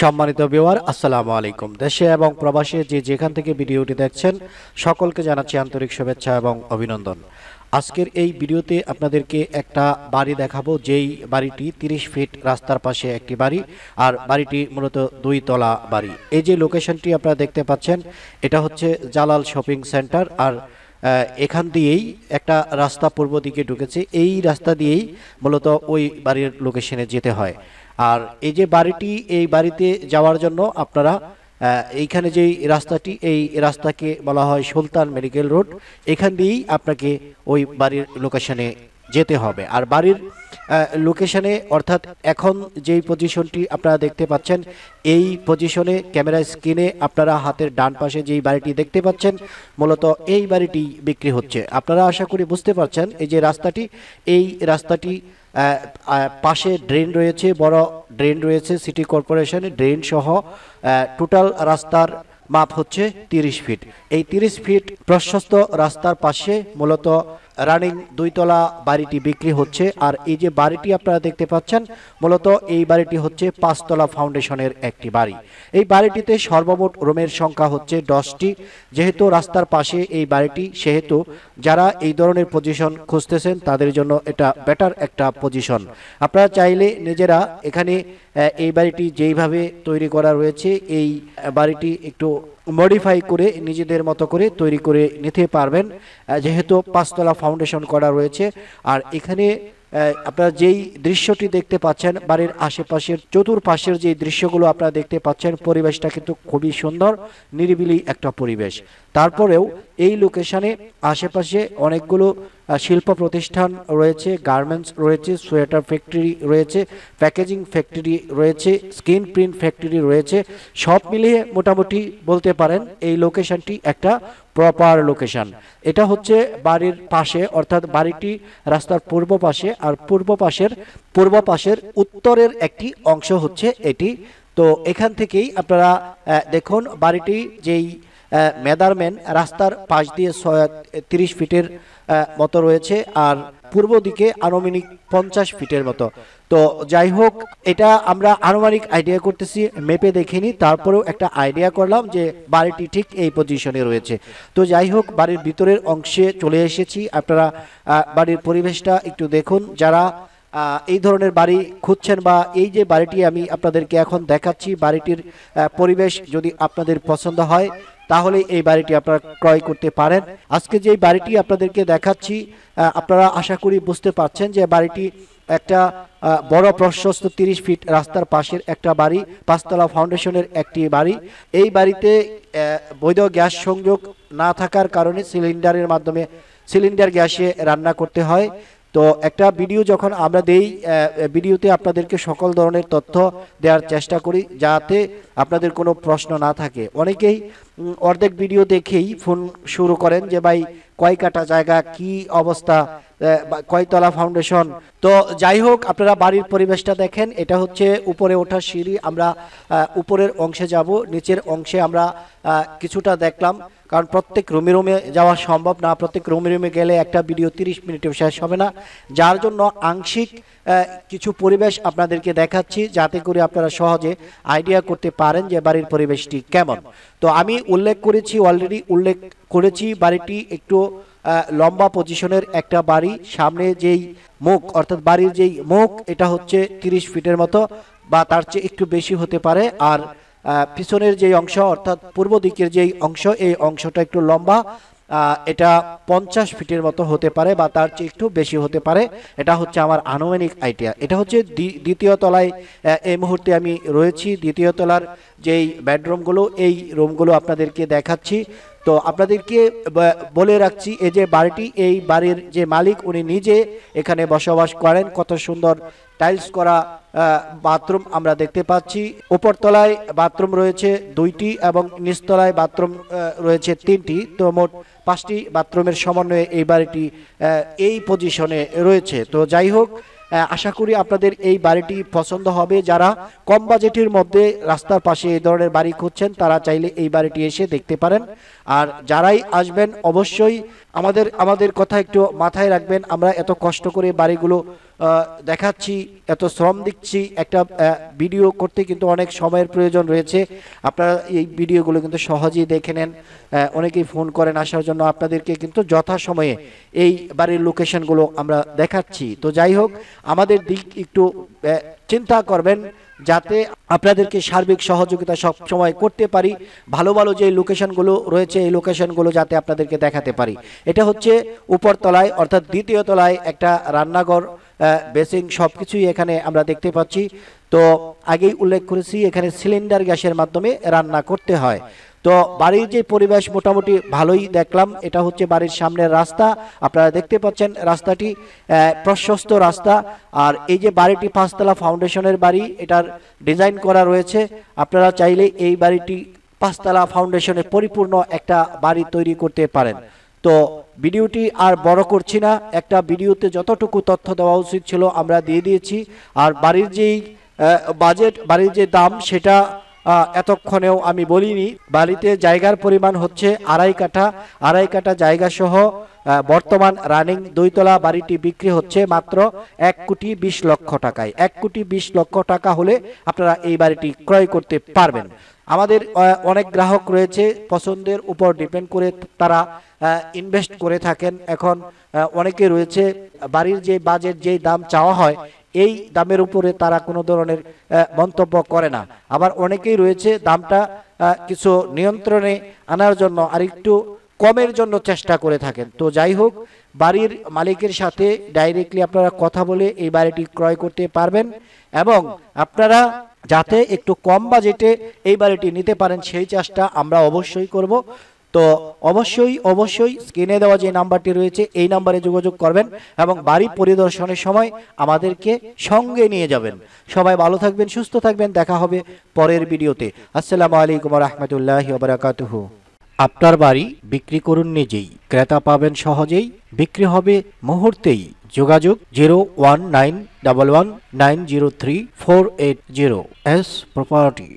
সম্মানিত ভিউয়ার, আসসালামু আলাইকুম। দেশে এবং প্রবাসে যে যেখান থেকে ভিডিওটি দেখছেন সকলকে জানাচ্ছি আন্তরিক শুভেচ্ছা এবং অভিনন্দন। আজকের এই ভিডিওতে আপনাদেরকে একটা বাড়ি দেখাবো, যেই বাড়িটি 30 ফিট রাস্তার পাশে একটি বাড়ি, আর বাড়িটি মূলত 2 তলা বাড়ি। এই যে লোকেশনটি আপনারা দেখতে পাচ্ছেন, এটা হচ্ছে জালাল শপিং সেন্টার। আর এখান দিয়েই একটা রাস্তা পূর্ব দিকে ঢুকেছে, এই রাস্তা দিয়েই মূলত ওই বাড়ির লোকেশনে যেতে হয়। আর এই যে বাড়িটি, এই বাড়িতে যাওয়ার জন্য আপনারা এইখানে যেই রাস্তাটি, এই রাস্তাকে বলা হয় সুলতান মেডিকেল রোড। এখান দিয়েই আপনাকে ওই বাড়ির লোকেশনে যেতে হবে। আর বাড়ির লোকেশনে অর্থাৎ এখন যেই পজিশনটি আপনারা দেখতে পাচ্ছেন, এই পজিশনে ক্যামেরা স্ক্রিনে আপনারা হাতের ডান পাশে যেই বাড়িটি দেখতে পাচ্ছেন, মূলত এই বাড়িটি বিক্রি হচ্ছে। আপনারা আশা করি বুঝতে পারছেন, এই যে রাস্তাটি, এই রাস্তাটি পাশে ড্রেন রয়েছে, বড় ড্রেন রয়েছে সিটি কর্পোরেশনের ড্রেন সহ। টোটাল রাস্তার মাপ হচ্ছে 30 ফিট। এই 30 ফিট প্রশস্ত রাস্তার পাশে মূলত রানিং 2 তলা বাড়িটি বিক্রি হচ্ছে। আর এই যে বাড়িটি আপনারা দেখতে পাচ্ছেন, মূলত এই বাড়িটি হচ্ছে 5 তলা ফাউন্ডেশনের একটি বাড়ি। এই বাড়িটিতে সর্বমোট রুমের সংখ্যা হচ্ছে 10টি। যেহেতু রাস্তার পাশে এই বাড়িটি, সেহেতু যারা এই ধরনের পজিশন খুঁজতেছেন তাদের জন্য এটা বেটার একটা পজিশন। আপনারা চাইলে নিজেরা এখানে এই বাড়িটি যেইভাবে তৈরি করা রয়েছে, এই বাড়িটি একটু মডিফাই করে নিজেদের মতো করে তৈরি করে নিতে পারবেন, যেহেতু 5 তলা ফাউন্ডেশন করা রয়েছে। আর এখানে আপনারা যেই দৃশ্যটি দেখতে পাচ্ছেন, বাড়ির আশেপাশের চতুর্পাশের যে দৃশ্যগুলো আপনারা দেখতে পাচ্ছেন, পরিবেশটা কিন্তু খুবই সুন্দর, নিরিবিলি একটা পরিবেশ। তারপরেও এই লোকেশনে আশেপাশে অনেকগুলো শিল্প প্রতিষ্ঠান রয়েছে, গার্মেন্টস রয়েছে, সোয়েটার ফ্যাক্টরি রয়েছে, প্যাকেজিং ফ্যাক্টরি রয়েছে, স্ক্রিন প্রিন্ট ফ্যাক্টরি রয়েছে। সব মিলিয়ে মোটামুটি বলতে পারেন এই লোকেশনটি একটা প্রপার লোকেশন। এটা হচ্ছে বাড়ির পাশে, অর্থাৎ বাড়িটি রাস্তার পূর্ব পাশে, আর পূর্ব পাশের উত্তরের একটি অংশ হচ্ছে এটি। তো এখান থেকেই আপনারা দেখুন, বাড়িটি যেই মেজারমেন্ট রাস্তার পাশ দিয়ে 30 ফিটের মতো রয়েছে, আর পূর্ব দিকে আনুমানিক 50 ফিটের মতো। তো যাই হোক, এটা আমরা আনুমানিক আইডিয়া করতেছি, মেপে দেখিনি, তারপরেও একটা আইডিয়া করলাম যে বাড়িটি ঠিক এই পজিশনে রয়েছে। তো যাই হোক, বাড়ির ভিতরের অংশে চলে এসেছি। আপনারা বাড়ির পরিবেশটা একটু দেখুন। যারা এই ধরনের বাড়ি খুঁজছেন, বা এই যে বাড়িটি আমি আপনাদেরকে এখন দেখাচ্ছি, বাড়িটির পরিবেশ যদি আপনাদের পছন্দ হয়, তাহলে এই বাড়িটি আপনারা ক্রয় করতে পারেন। আজকে যে বাড়িটি আপনাদেরকে দেখাচ্ছি, আপনারা আশা করি বুঝতে পারছেন যে বাড়িটি একটা বড় প্রশস্ত 30 ফিট রাস্তার পাশের একটা বাড়ি, 5 তলা ফাউন্ডেশনের একটি বাড়ি। এই বাড়িতে বৈধ গ্যাস সংযোগ না থাকার কারণে সিলিন্ডার গ্যাসে রান্না করতে হয়। তো একটা ভিডিও যখন আমরা দেই, ভিডিওতে আপনাদেরকে সকল ধরনের তথ্য দেওয়ার চেষ্টা করি, যাতে আপনাদের কোনো প্রশ্ন না থাকে। অনেকেই অর্ধেক ভিডিও দেখেই ফোন শুরু করেন যে ভাই কয় কাটা জায়গা, কি অবস্থা, কয়তলা ফাউন্ডেশন। তো যাই হোক, আপনারা বাড়ির পরিবেশটা দেখেন। এটা হচ্ছে উপরে ওঠার সিঁড়ি। আমরা উপরের অংশে যাব, নিচের অংশে আমরা কিছুটা দেখলাম, কারণ প্রত্যেক রুমে যাওয়া সম্ভব না। প্রত্যেক রুমে গেলে একটা ভিডিও 30 মিনিটে শেষ হবে না, যার জন্য আংশিক কিছু পরিবেশ আপনাদেরকে দেখাচ্ছি, যাতে করে আপনারা সহজে আইডিয়া করতে পারেন যে বাড়ির পরিবেশটি কেমন। তো আমি অলরেডি উল্লেখ করেছি বাড়িটি একটু লম্বা পজিশনের একটা বাড়ি। সামনে যেই মুখ, অর্থাৎ বাড়ির যেই মুখ, এটা হচ্ছে 30 ফিটের মতো বা তার চেয়ে একটু বেশি হতে পারে। আর পিছনের যেই অংশ, অর্থাৎ পূর্ব দিকের যেই অংশ, এই অংশটা একটু লম্বা, এটা 50 ফিটের মতো হতে পারে বা তার চেয়ে একটু বেশি হতে পারে। এটা হচ্ছে আমার আনুমানিক আইডিয়া। এটা হচ্ছে দ্বিতীয় তলায় এই মুহূর্তে আমি রয়েছি। দ্বিতীয় তলার যেই বেডরুমগুলো, এই রুমগুলো আপনাদেরকে দেখাচ্ছি। তো আপনাদেরকে বলে রাখছি, এই যে বাড়িটি, এই বাড়ির যে মালিক উনি নিজে এখানে বসবাস করেন। কত সুন্দর টাইলস করা বাথরুম আমরা দেখতে পাচ্ছি। উপরতলায় বাথরুম রয়েছে 2টি এবং নিচতলায় বাথরুম রয়েছে 3টি। তো মোট 5টি বাথরুমের সমন্বয়ে এই বাড়িটি এই পজিশনে রয়েছে। তো যাই হোক, আশা করি আপনাদের এই বাড়িটি পছন্দ হবে। যারা কম বাজেটের মধ্যে রাস্তার পাশে এই ধরনের বাড়ি খুঁজছেন তারা চাইলে এই বাড়িটি এসে দেখতে পারেন। আর যারাই আসবেন অবশ্যই আমাদের কথা একটু মাথায় রাখবেন। আমরা এত কষ্ট করে বাড়িগুলো দেখাচ্ছি, এত শ্রম দিচ্ছি, একটা ভিডিও করতে কিন্তু অনেক সময়ের প্রয়োজন রয়েছে। আপনারা এই ভিডিওগুলো কিন্তু সহজেই দেখে নেন। অনেকেই ফোন করেন আসার জন্য, আপনাদেরকে কিন্তু যথাসময়ে এই বাড়ির লোকেশনগুলো আমরা দেখাচ্ছি। তো যাই হোক, আমাদের দিক একটু চিন্তা করবেন যাতে আপনাদেরকে সার্বিক সহযোগিতা সব সময় করতে পারি। ভালো ভালো যে লোকেশনগুলো রয়েছে এই লোকেশনগুলো যাতে আপনাদেরকে দেখাতে পারি। এটা হচ্ছে উপরতলায় অর্থাৎ দ্বিতীয় তলায় একটা রান্নাঘর, বেসিং সবকিছুই এখানে আমরা দেখতে পাচ্ছি। তো আগেই উল্লেখ করেছি এখানে সিলিন্ডার গ্যাসের মাধ্যমে রান্না করতে হয়। তো বাড়ির যে পরিবেশ মোটামুটি ভালোই দেখলাম। এটা হচ্ছে বাড়ির সামনের রাস্তা, আপনারা দেখতে পাচ্ছেন রাস্তাটি প্রশস্ত রাস্তা। আর এই যে বাড়িটি 5 তলা ফাউন্ডেশনের বাড়ি, এটার ডিজাইন করা রয়েছে। আপনারা চাইলে এই বাড়িটি 5 তলা ফাউন্ডেশনে পরিপূর্ণ একটা বাড়ি তৈরি করতে পারেন। তো ভিডিওটি আর বড় করছি না, একটা ভিডিওতে যতটুকু তথ্য দেওয়া উচিত ছিল আমরা দিয়ে দিয়েছি। আর বাড়ির যেই বাজেট, বাড়ির যে দাম সেটা এতক্ষণেও আমি বলিনি। বাড়িতে জায়গার পরিমাণ হচ্ছে 2.5 কাঠা জায়গা সহ বর্তমান রানিং 2 তলা বাড়িটি বিক্রি হচ্ছে মাত্র 1,20,00,000 টাকায়। 1,20,00,000 টাকা হলে আপনারা এই বাড়িটি ক্রয় করতে পারবেন। আমাদের অনেক গ্রাহক রয়েছে, পছন্দের উপর ডিপেন্ড করে তারা ইনভেস্ট করে থাকেন। এখন অনেকে রয়েছে বাড়ির যে বাজেট, যেই দাম চাওয়া হয় এই দামের উপরে তারা কোনো ধরনের মন্তব্য করে না। আবার অনেকেই রয়েছে দামটা কিছু নিয়ন্ত্রণে আনার জন্য আরেকটু কমের জন্য চেষ্টা করে থাকেন। তো যাই হোক, বাড়ির মালিকের সাথে ডাইরেক্টলি আপনারা কথা বলে এই বাড়িটি ক্রয় করতে পারবেন এবং আপনারা যাতে একটু কম বাজেটে এই বাড়িটি নিতে পারেন সেই চেষ্টা আমরা অবশ্যই করব। তো অবশ্যই স্ক্রিনে দেওয়া যে নাম্বারটি রয়েছে এই নাম্বারে যোগাযোগ করবেন এবং বাড়ি পরিদর্শনের সময় আমাদেরকে সঙ্গে নিয়ে যাবেন। সবাই ভালো থাকবেন, সুস্থ থাকবেন, দেখা হবে পরের ভিডিওতে। আসসালামু আলাইকুম ওয়া রাহমাতুল্লাহি ওয়া বারাকাতুহু। আপনার বাড়ি বিক্রি করুন নিজেই, ক্রেতা পাবেন সহজেই, বিক্রি হবে মুহূর্তেই। যোগাযোগ 01911903480 এস প্রপার্টি।